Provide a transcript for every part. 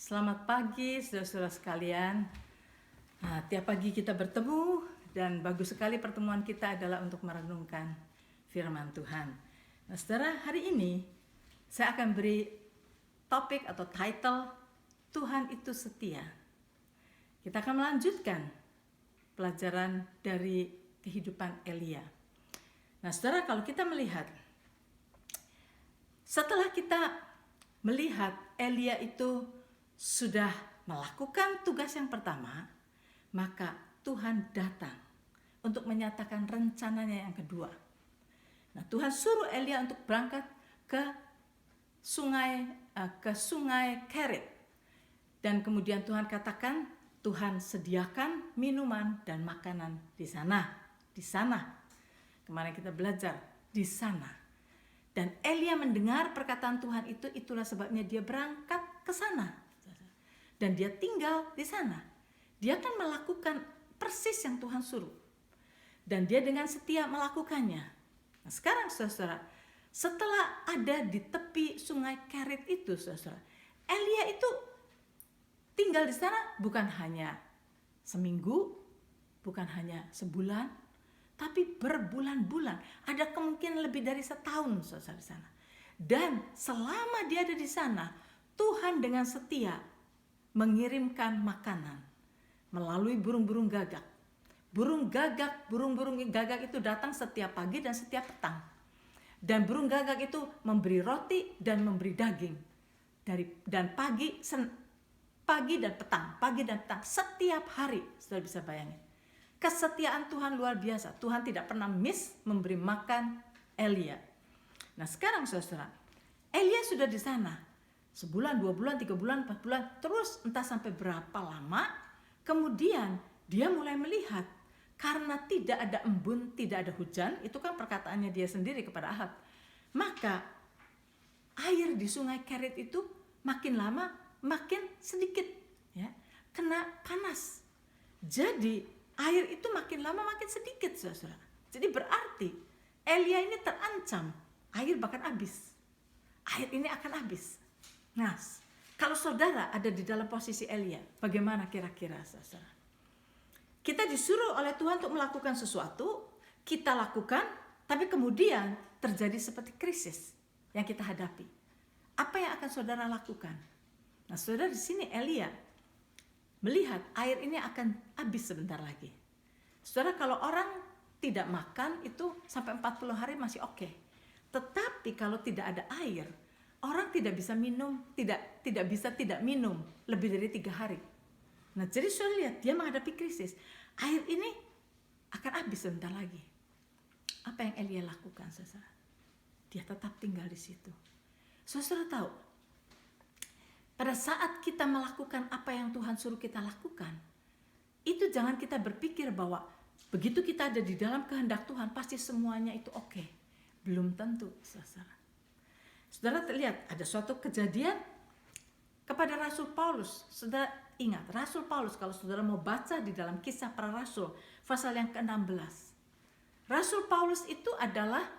Selamat pagi saudara-saudara sekalian. Tiap pagi kita bertemu dan bagus sekali pertemuan kita adalah untuk merenungkan firman Tuhan. Nah, saudara, hari ini saya akan beri topik atau title Tuhan itu setia. Kita akan melanjutkan pelajaran dari kehidupan Elia. Nah, saudara, kalau kita melihat setelah kita melihat Elia itu sudah melakukan tugas yang pertama, maka Tuhan datang untuk menyatakan rencananya yang kedua. Nah, Tuhan suruh Elia untuk berangkat ke sungai Kerit. Dan kemudian Tuhan katakan, Tuhan sediakan minuman dan makanan di sana. Di sana. Kemarin kita belajar di sana. Dan Elia mendengar perkataan Tuhan itu, itulah sebabnya dia berangkat ke sana. Dan dia tinggal di sana. Dia akan melakukan persis yang Tuhan suruh. Dan dia dengan setia melakukannya. Nah, sekarang saudara, setelah ada di tepi sungai Kerit itu, saudara, Elia itu tinggal di sana bukan hanya seminggu, bukan hanya sebulan, tapi berbulan-bulan. Ada kemungkinan lebih dari setahun, saudara, di sana. Dan selama dia ada di sana, Tuhan dengan setia mengirimkan makanan melalui burung-burung gagak. Burung gagak itu datang setiap pagi dan setiap petang. Dan burung gagak itu memberi roti dan memberi daging. Dan pagi dan petang, setiap hari. Sudah bisa bayangin. Kesetiaan Tuhan luar biasa. Tuhan tidak pernah miss memberi makan Elia. Nah, sekarang saudara, Elia sudah di sana. Sebulan, 2 bulan, 3 bulan, 4 bulan, terus entah sampai berapa lama. Kemudian dia mulai melihat, karena tidak ada embun, tidak ada hujan, itu kan perkataannya dia sendiri kepada Ahab. Maka air di sungai Kerit itu makin lama makin sedikit, ya, kena panas. Jadi air itu makin lama makin sedikit, saudara. Jadi berarti Elia ini terancam, air bahkan habis. Air ini akan habis. Nah, kalau saudara ada di dalam posisi Elia, bagaimana kira-kira, saudara? Kita disuruh oleh Tuhan untuk melakukan sesuatu, kita lakukan, tapi kemudian terjadi seperti krisis yang kita hadapi. Apa yang akan saudara lakukan? Nah, saudara, di sini Elia melihat air ini akan habis sebentar lagi. Saudara, kalau orang tidak makan itu sampai 40 hari masih oke. Tetapi kalau tidak ada air, orang tidak bisa minum, tidak bisa tidak minum lebih dari 3 hari. Nah, jadi saudara lihat, dia menghadapi krisis. Air ini akan habis sebentar lagi. Apa yang Elia lakukan, saudara? Dia tetap tinggal di situ. Saudara tahu, pada saat kita melakukan apa yang Tuhan suruh kita lakukan, itu jangan kita berpikir bahwa begitu kita ada di dalam kehendak Tuhan, pasti semuanya itu oke. Belum tentu, saudara. Saudara terlihat ada suatu kejadian kepada Rasul Paulus. Saudara ingat, Rasul Paulus, kalau saudara mau baca di dalam Kisah Para Rasul pasal yang ke-16. Rasul Paulus itu adalah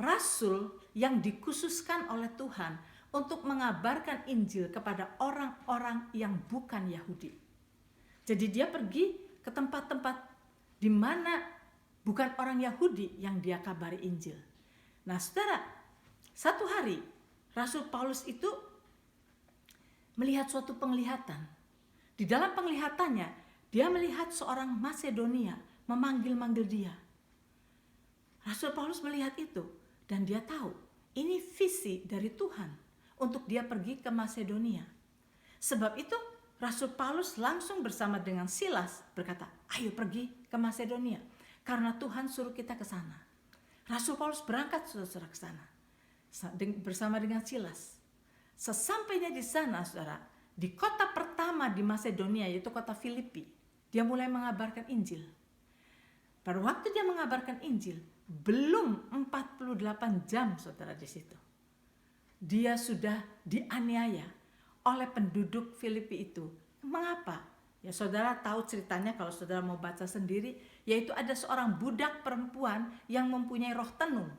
rasul yang dikhususkan oleh Tuhan untuk mengabarkan Injil kepada orang-orang yang bukan Yahudi. Jadi dia pergi ke tempat-tempat di mana bukan orang Yahudi yang dia kabari Injil. Nah, saudara, satu hari Rasul Paulus itu melihat suatu penglihatan. Di dalam penglihatannya dia melihat seorang Masedonia memanggil-manggil dia. Rasul Paulus melihat itu dan dia tahu ini visi dari Tuhan untuk dia pergi ke Masedonia. Sebab itu Rasul Paulus langsung bersama dengan Silas berkata, ayo pergi ke Masedonia karena Tuhan suruh kita ke sana. Rasul Paulus berangkat saudara ke sana bersama dengan Silas. Sesampainya di sana, saudara, di kota pertama di Masedonia, yaitu kota Filipi, dia mulai mengabarkan Injil. Pada waktu dia mengabarkan Injil, belum 48 jam, saudara, di situ, dia sudah dianiaya oleh penduduk Filipi itu. Mengapa? Ya, saudara tahu ceritanya kalau saudara mau baca sendiri, yaitu ada seorang budak perempuan yang mempunyai roh tenung.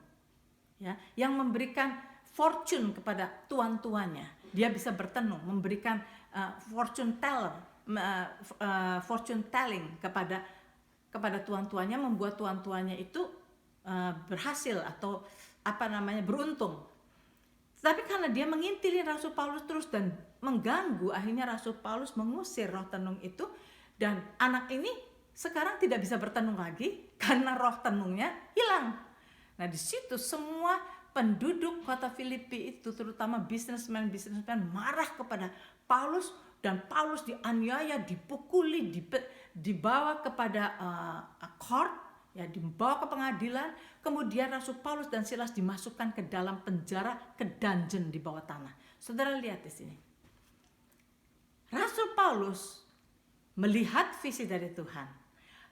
Ya, yang memberikan fortune kepada tuan-tuannya. dia bisa bertenung, memberikan fortune telling kepada tuan-tuannya, membuat tuan-tuannya itu berhasil atau beruntung. Tapi karena dia mengintilin Rasul Paulus terus dan mengganggu, akhirnya Rasul Paulus mengusir roh tenung itu, dan anak ini sekarang tidak bisa bertenung lagi karena roh tenungnya hilang. Nah, di situ semua penduduk kota Filipi itu, terutama bisnismen marah kepada Paulus, dan Paulus dianiaya, dipukuli, dibawa kepada court, ya, dibawa ke pengadilan. Kemudian Rasul Paulus dan Silas dimasukkan ke dalam penjara, ke dungeon di bawah tanah. Saudara lihat di sini. Rasul Paulus melihat visi dari Tuhan.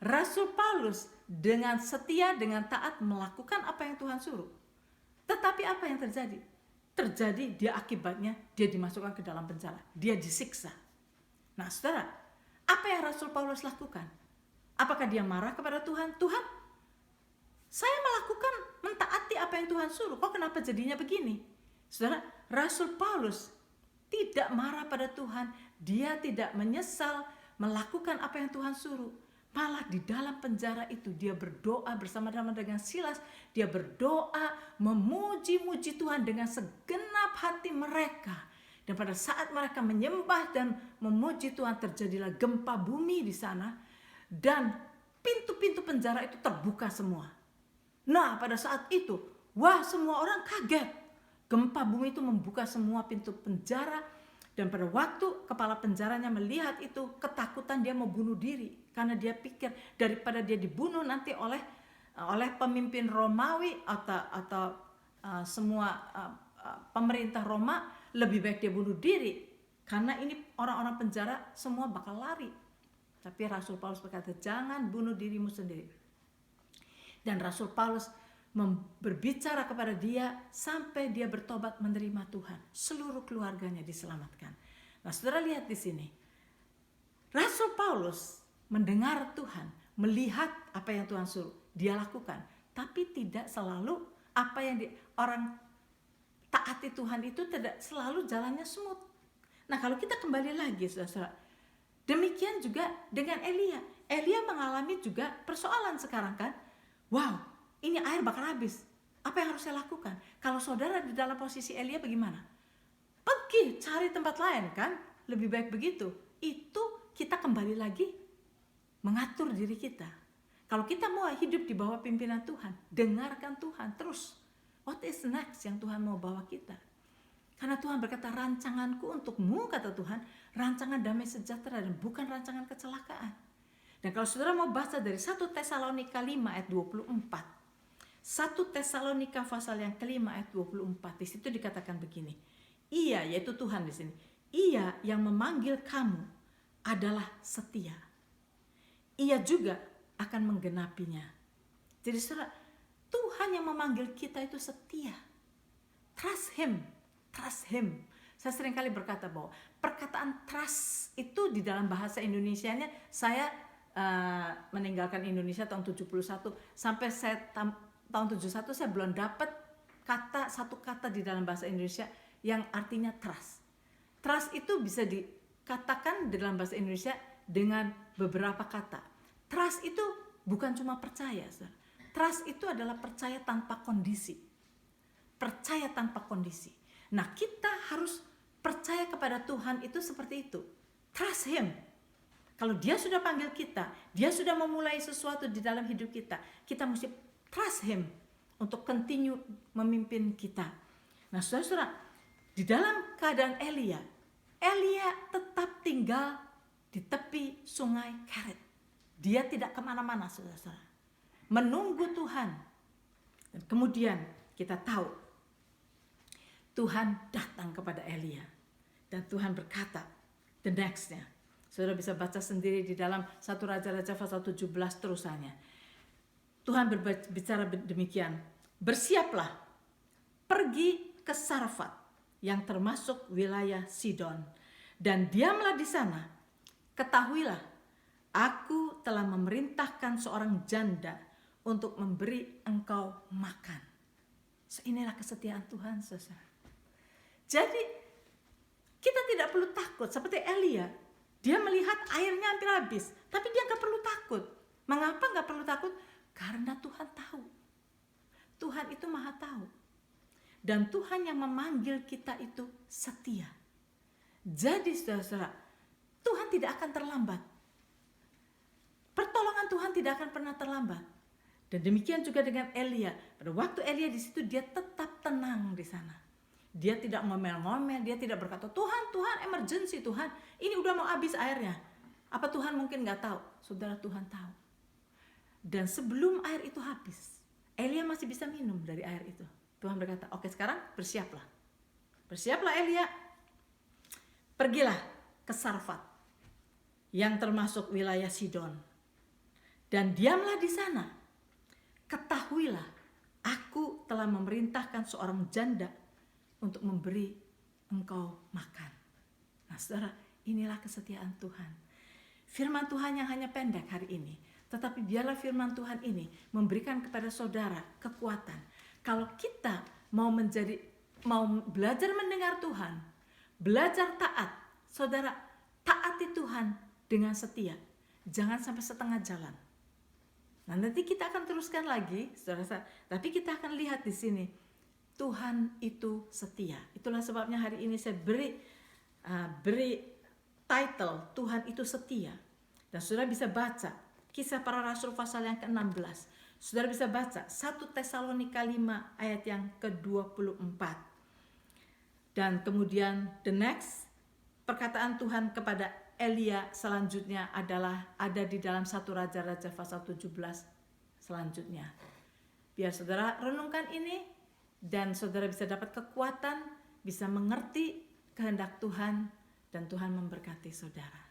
Rasul Paulus dengan setia, dengan taat melakukan apa yang Tuhan suruh. Tetapi apa yang terjadi? Dia akibatnya dia dimasukkan ke dalam penjara. Dia disiksa. Nah, saudara, apa yang Rasul Paulus lakukan? Apakah dia marah kepada Tuhan? Tuhan, saya melakukan, mentaati apa yang Tuhan suruh. Kok kenapa jadinya begini? Saudara, Rasul Paulus tidak marah pada Tuhan. Dia tidak menyesal melakukan apa yang Tuhan suruh. Malah di dalam penjara itu dia berdoa bersama-sama dengan Silas. Dia berdoa memuji-muji Tuhan dengan segenap hati mereka. Dan pada saat mereka menyembah dan memuji Tuhan, terjadilah gempa bumi di sana. Dan pintu-pintu penjara itu terbuka semua. Nah, pada saat itu, wah, semua orang kaget. Gempa bumi itu membuka semua pintu penjara. Dan pada waktu kepala penjaranya melihat itu, ketakutan, dia mau bunuh diri. Karena dia pikir daripada dia dibunuh nanti oleh pemimpin Romawi atau semua pemerintah Roma, lebih baik dia bunuh diri. Karena ini orang-orang penjara semua bakal lari. Tapi Rasul Paulus berkata, jangan bunuh dirimu sendiri. Dan Rasul Paulus berbicara kepada dia sampai dia bertobat menerima Tuhan. Seluruh keluarganya diselamatkan. Nah, saudara lihat di sini. Rasul Paulus mendengar Tuhan, melihat apa yang Tuhan suruh, dia lakukan. Tapi tidak selalu apa yang orang taati Tuhan itu tidak selalu jalannya smooth. Nah, kalau kita kembali lagi, saudara, demikian juga dengan Elia. Elia mengalami juga persoalan sekarang kan. Wow, ini air bakal habis. Apa yang harus saya lakukan? Kalau saudara di dalam posisi Elia bagaimana? Pergi cari tempat lain kan? Lebih baik begitu. Itu kita kembali lagi mengatur diri kita. Kalau kita mau hidup di bawah pimpinan Tuhan, dengarkan Tuhan terus. What is next yang Tuhan mau bawa kita? Karena Tuhan berkata, rancanganku untukmu, kata Tuhan, rancangan damai sejahtera dan bukan rancangan kecelakaan. Dan kalau saudara mau baca dari 1 Tesalonika 5 ayat 24. 1 Tesalonika pasal yang kelima ayat 24. Di situ dikatakan begini. Ia, yaitu Tuhan di sini. Ia yang memanggil kamu adalah setia. Ia juga akan menggenapinya. Jadi saudara, Tuhan yang memanggil kita itu setia. Trust Him. Trust Him. Saya seringkali berkata bahwa perkataan trust itu di dalam bahasa Indonesianya, saya meninggalkan Indonesia tahun 71 sampai saya tahun 71 saya belum dapat satu kata di dalam bahasa Indonesia yang artinya trust. Trust itu bisa dikatakan dalam bahasa Indonesia dengan beberapa kata. Trust itu bukan cuma percaya. Trust itu adalah percaya tanpa kondisi. Percaya tanpa kondisi. Nah, kita harus percaya kepada Tuhan itu seperti itu. Trust Him. Kalau dia sudah panggil kita, dia sudah memulai sesuatu di dalam hidup kita, kita mesti trust Him untuk continue memimpin kita. Nah, saudara-saudara, di dalam keadaan Elia tetap tinggal di tepi sungai Kerit. Dia tidak kemana-mana, saudara-saudara. Menunggu Tuhan. Dan kemudian kita tahu, Tuhan datang kepada Elia. Dan Tuhan berkata, the next-nya. Saudara bisa baca sendiri di dalam 1 Raja-Raja pasal 17 terusannya. Tuhan berbicara demikian. Bersiaplah, pergi ke Sarfat yang termasuk wilayah Sidon. Dan diamlah di sana. Ketahuilah, aku telah memerintahkan seorang janda untuk memberi engkau makan. So, inilah kesetiaan Tuhan, saudara. Jadi Kita tidak perlu takut seperti Elia. Dia melihat airnya hampir habis, tapi dia gak perlu takut. Mengapa gak perlu takut? Karena Tuhan tahu. Tuhan itu maha tahu. Dan Tuhan yang memanggil kita itu setia. Jadi saudara-saudara, Tuhan tidak akan terlambat. Pertolongan Tuhan tidak akan pernah terlambat. Dan demikian juga dengan Elia. Pada waktu Elia di situ dia tetap tenang di sana. Dia tidak ngomel-ngomel, dia tidak berkata, Tuhan, emergency Tuhan, ini udah mau habis airnya. Apa Tuhan mungkin gak tahu? Saudara, Tuhan tahu. Dan sebelum air itu habis, Elia masih bisa minum dari air itu. Tuhan berkata, oke sekarang bersiaplah. Bersiaplah Elia. Pergilah ke Sarfat, yang termasuk wilayah Sidon. Dan diamlah di sana. Ketahuilah, aku telah memerintahkan seorang janda untuk memberi engkau makan. Nah saudara, inilah kesetiaan Tuhan. Firman Tuhan yang hanya pendek hari ini, tetapi biarlah firman Tuhan ini memberikan kepada saudara kekuatan. Kalau kita mau belajar mendengar Tuhan, belajar taat, saudara, taati Tuhan dengan setia. Jangan sampai setengah jalan. Nah, nanti kita akan teruskan lagi, saudara. Tapi kita akan lihat di sini. Tuhan itu setia. Itulah sebabnya hari ini saya beri title Tuhan itu setia. Dan saudara bisa baca Kisah Para Rasul pasal yang ke-16. Saudara bisa baca 1 Tesalonika 5 ayat yang ke-24. Dan kemudian the next perkataan Tuhan kepada Elia selanjutnya adalah ada di dalam 1 Raja-Raja pasal 17 selanjutnya. Biar saudara renungkan ini. Dan saudara bisa dapat kekuatan, bisa mengerti kehendak Tuhan, dan Tuhan memberkati saudara.